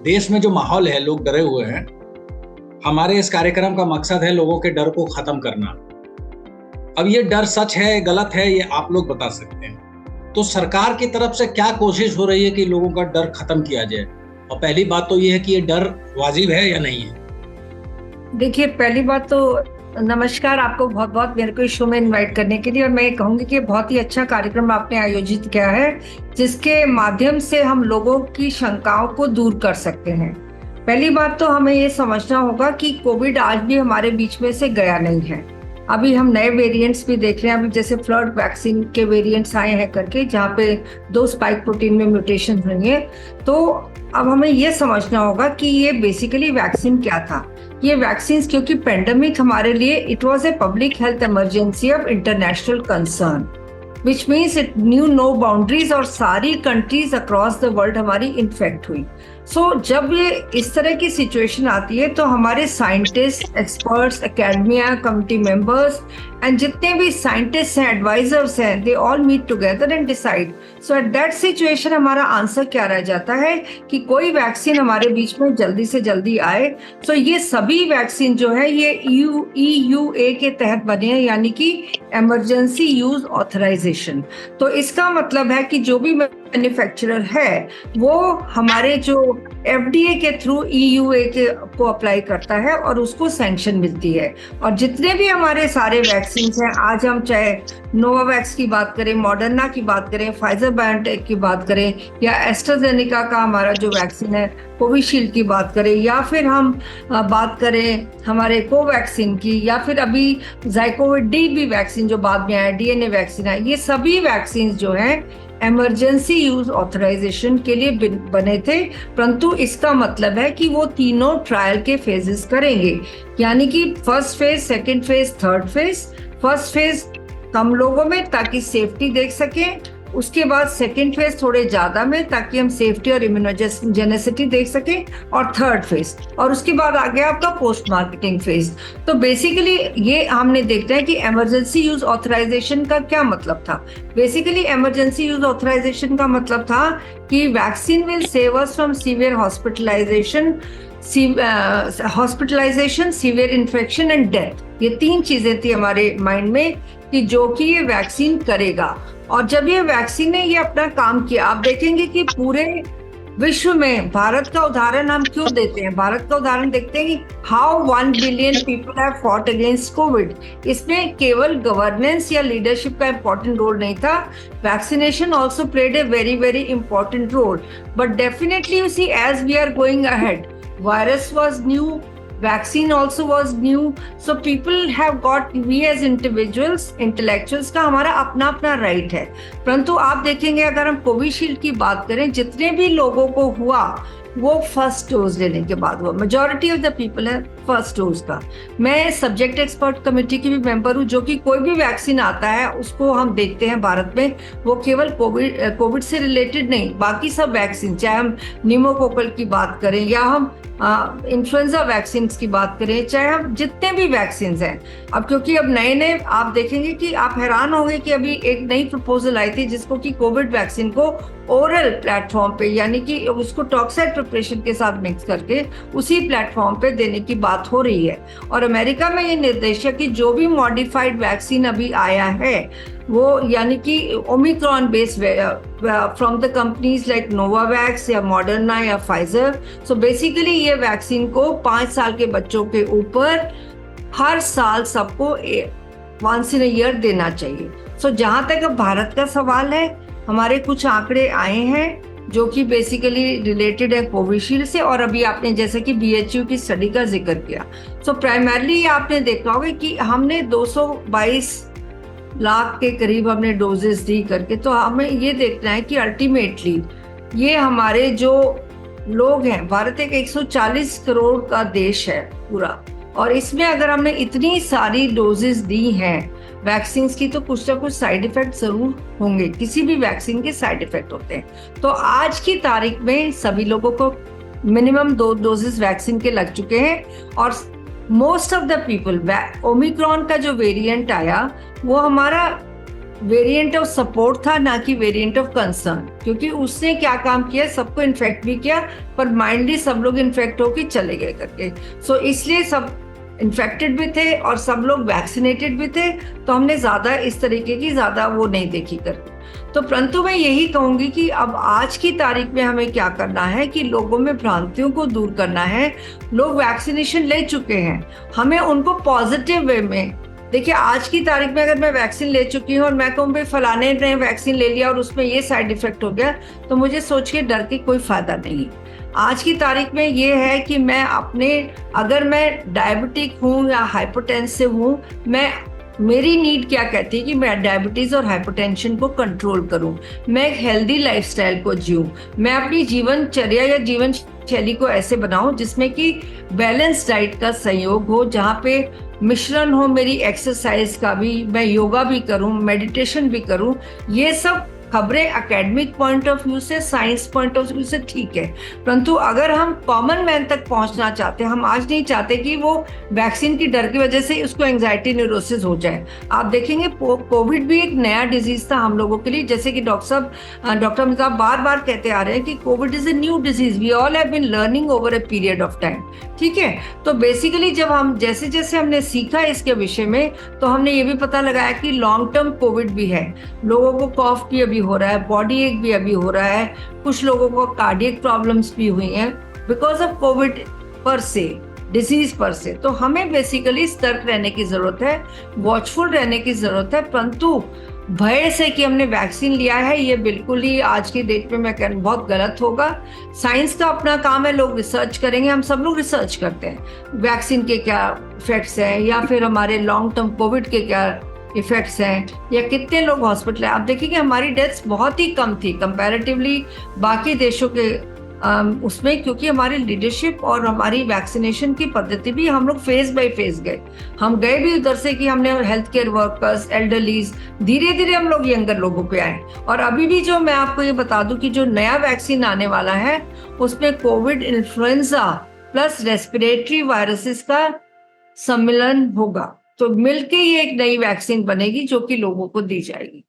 देश में जो माहौल है, लोग डरे हुए हैं। हमारे इस कार्यक्रम का मकसद है लोगों के डर को खत्म करना। अब ये डर सच है, गलत है, ये आप लोग बता सकते हैं। तो सरकार की तरफ से क्या कोशिश हो रही है कि लोगों का डर खत्म किया जाए? और पहली बात तो ये है कि ये डर वाजिब है या नहीं है? देखिए, पहली बात तो नमस्कार आपको बहुत बहुत मेरे को इस शो में इनवाइट करने के लिए। और मैं ये कहूंगी कि बहुत ही अच्छा कार्यक्रम आपने आयोजित किया है, जिसके माध्यम से हम लोगों की शंकाओं को दूर कर सकते हैं। पहली बात तो हमें ये समझना होगा कि कोविड आज भी हमारे बीच में से गया नहीं है। अभी हम नए वेरिएंट्स भी देख रहे हैं। अभी जैसे फ्लड वैक्सीन के वेरिएंट्स आए हैं करके, जहाँ पे 2 स्पाइक प्रोटीन में म्यूटेशन हुई है। तो अब हमें ये समझना होगा कि ये बेसिकली वैक्सीन क्या था। ये वैक्सीन, क्योंकि पेंडेमिक हमारे लिए it was a public health emergency of international concern, which means it knew no boundaries, और सारी कंट्रीज अक्रॉस द वर्ल्ड हमारी इन्फेक्ट हुई। जब ये इस तरह की सिचुएशन आती है तो हमारे scientist, experts, academia, committee members and जितने भी साइंटिस्ट हैं, एडवाइजर्स हैं, they all meet together and decide. So at that situation हमारा आंसर क्या रह जाता है कि कोई वैक्सीन हमारे बीच में जल्दी से जल्दी आए। ये सभी वैक्सीन जो है ये EUA के तहत बने हैं, यानी कि इमरजेंसी यूज ऑथराइजेशन। तो इसका मतलब है कि जो भी मैन्युफैक्चरर है वो हमारे जो FDA के थ्रू EUA को अप्लाई करता है और उसको सैंक्शन मिलती है। और जितने भी हमारे सारे वैक्सीन हैं, आज हम चाहे नोवावैक्स की बात करें, मॉडर्ना की बात करें, फाइजर बायोटेक की बात करें, या एस्ट्राजेनेका का हमारा जो वैक्सीन है कोविशील्ड की बात करें, या फिर हम बात करें हमारे कोवैक्सीन की, या फिर अभी ज़ाइकोविड डी भी वैक्सीन जो बाद में आया, DNA वैक्सीन है, ये सभी वैक्सीन जो हैं इमरजेंसी यूज ऑथराइजेशन के लिए बने थे। परंतु इसका मतलब है कि वो तीनों ट्रायल के फेजेस करेंगे, यानी कि first phase, second phase, third phase. First phase कम लोगों में ताकि सेफ्टी देख सकें, उसके बाद सेकेंड फेज थोड़े ज्यादा में ताकि हम सेफ्टी और इम्यूनोजेनेसिटी देख सकें, और थर्ड फेज, और उसके बाद आ गया आपका पोस्ट मार्केटिंग फेज। तो बेसिकली ये हमने देखते हैं कि इमरजेंसी यूज ऑथराइजेशन का क्या मतलब था। बेसिकली इमरजेंसी यूज ऑथराइजेशन का मतलब था कि vaccine will save us from severe hospitalisation, severe infection and death. ये 3 चीजें थी हमारे माइंड में कि जो कि ये वैक्सीन करेगा। और जब ये वैक्सीन ने ये अपना काम किया, आप देखेंगे कि पूरे विश्व में भारत का उदाहरण हम क्यों देते हैं। भारत का उदाहरण देखते हैं कि how 1 billion people have fought against Covid. इसमें केवल गवर्नेंस या लीडरशिप का इंपॉर्टेंट रोल नहीं था, vaccination also played a very very important role. But definitely you see, as we are going ahead, virus was new, vaccine also was new, so people have got, we as individuals, intellectuals का हमारा अपना अपना right है। परंतु आप देखेंगे अगर हम कोविशील्ड की बात करें, जितने भी लोगों को हुआ वो फर्स्ट डोज लेने के बाद हुआ। मेजॉरिटी ऑफ द पीपल है फर्स्ट डोज का। मैं सब्जेक्ट एक्सपर्ट कमेटी की भी मेंबर हूँ, जो कि कोई भी वैक्सीन आता है उसको हम देखते हैं भारत में, वो केवल कोविड से रिलेटेड नहीं, बाकी सब वैक्सीन, चाहे हम निमोकोकल की बात करें या हम इन्फ्लुएंजा वैक्सीन की बात करें, चाहे हम जितने भी वैक्सीन हैं। अब क्योंकि अब नए नए आप देखेंगे कि आप हैरान होंगे कि अभी एक नई प्रपोजल आई थी जिसको कि कोविड वैक्सीन को ओरल प्लेटफॉर्म पे, यानी कि उसको टॉक्साइड प्रिपरेशन के साथ मिक्स करके उसी प्लेटफॉर्म पे देने की बात हो रही है। और अमेरिका में ये निर्देश है कि जो भी मॉडिफाइड वैक्सीन अभी आया है वो, यानी कि Omicron based from the companies like Novavax या मॉडर्ना या फाइजर। सो बेसिकली ये वैक्सीन को 5 साल के बच्चों के ऊपर हर साल सबको वंस इन अ ईयर देना चाहिए। जहां तक अब भारत का सवाल है, हमारे कुछ आंकड़े आए हैं जो कि बेसिकली रिलेटेड है कोविशील्ड से। और अभी आपने जैसे कि BHU की स्टडी का जिक्र किया, प्राइमरली आपने देखा होगा कि हमने 222 लाख के करीब हमने डोजेस दी करके। तो हमें ये देखना है कि अल्टीमेटली ये हमारे जो लोग हैं, भारत एक 140 करोड़ का देश है पूरा, और इसमें अगर हमने इतनी सारी डोजेस दी हैं वैक्सीन की, तो कुछ ना कुछ साइड इफेक्ट जरूर होंगे। किसी भी वैक्सीन के साइड इफेक्ट होते हैं। तो आज की तारीख में सभी लोगों को मिनिमम 2 डोजेस वैक्सीन के लग चुके हैं। और most of the people, Omicron का जो वेरिएंट आया वो हमारा वेरिएंट ऑफ सपोर्ट था, ना कि वेरिएंट ऑफ कंसर्न, क्योंकि उसने क्या काम किया, सबको इन्फेक्ट भी किया, पर माइंडली सब लोग इन्फेक्ट होके चले गए करके। सो इसलिए सब इन्फेक्टेड भी थे और सब लोग वैक्सीनेटेड भी थे, तो हमने ज्यादा इस तरीके की ज्यादा वो नहीं देखी करके। तो परंतु मैं यही कहूंगी कि अब आज की तारीख में हमें क्या करना है कि लोगों में भ्रांतियों को दूर करना है। लोग वैक्सीनेशन ले चुके हैं, हमें उनको पॉजिटिव वे में, देखिए आज की तारीख में अगर मैं वैक्सीन ले चुकी हूँ और मैं कहूँ भाई फलाने ने वैक्सीन ले लिया और उसमें ये साइड इफेक्ट हो गया, तो मुझे सोच के डर के कोई फायदा नहीं। आज की तारीख में ये है कि मैं अपने, अगर मैं डायबिटिक हूँ या हाइपरटेंसिव हूँ, मैं, मेरी नीड क्या कहती है कि मैं डायबिटीज और हाइपरटेंशन को कंट्रोल करूं, मैं एक हेल्दी लाइफस्टाइल को जीऊं, मैं अपनी जीवनचर्या या जीवन शैली को ऐसे बनाऊं जिसमें कि बैलेंस डाइट का संयोग हो, जहाँ पे मिश्रण हो मेरी एक्सरसाइज का भी, मैं योगा भी करूं, मेडिटेशन भी करूं। ये सब खबरें एकेडमिक पॉइंट ऑफ व्यू से, साइंस पॉइंट ऑफ व्यू से ठीक है, परंतु अगर हम कॉमन मैन तक पहुंचना चाहते हैं, हम आज नहीं चाहते कि वो वैक्सीन की डर की वजह से उसको एंजाइटी न्यूरोसिस हो जाए। आप देखेंगे कोविड भी एक नया डिजीज था हम लोगों के लिए, जैसे कि डॉक्टर अमिताभ बार बार कहते आ रहे हैं कि Covid is a new disease, we all have been learning over a period of time. ठीक है, तो बेसिकली जब हम जैसे जैसे हमने सीखा इसके विषय में, तो हमने ये भी पता लगाया कि लॉन्ग टर्म कोविड भी है, लोगों को कॉफ भी अभी हो रहा है, बॉडी एक भी अभी हो रहा है, कुछ लोगों को कार्डियक प्रॉब्लम्स भी हुई हैं बिकॉज ऑफ कोविड पर से, डिजीज पर से। तो हमें बेसिकली सतर्क रहने की जरूरत है, वॉचफुल रहने की जरूरत है, परंतु भय से कि हमने वैक्सीन लिया है, ये बिल्कुल ही आज की डेट में मैं कहूँ बहुत गलत होगा। साइंस का अपना काम है, लोग रिसर्च करेंगे, हम सब लोग रिसर्च करते हैं वैक्सीन के क्या इफेक्ट्स हैं, या फिर हमारे लॉन्ग टर्म कोविड के क्या इफेक्ट्स हैं, या कितने लोग हॉस्पिटल है। आप देखिए हमारी डेथ्स बहुत ही कम थी कंपैरेटिवली बाकी देशों के उसमें, क्योंकि हमारी लीडरशिप और हमारी वैक्सीनेशन की पद्धति भी, हम लोग फेज बाय फेज गए। हम गए भी उधर से कि हमने हेल्थ केयर वर्कर्स, एल्डरलीज, धीरे धीरे हम लोग यंगर लोगों पे आए। और अभी भी जो मैं आपको ये बता दूं कि जो नया वैक्सीन आने वाला है उसमें Covid, influenza plus respiratory viruses का सम्मिलन होगा, तो मिलके ये एक नई वैक्सीन बनेगी जो कि लोगों को दी जाएगी।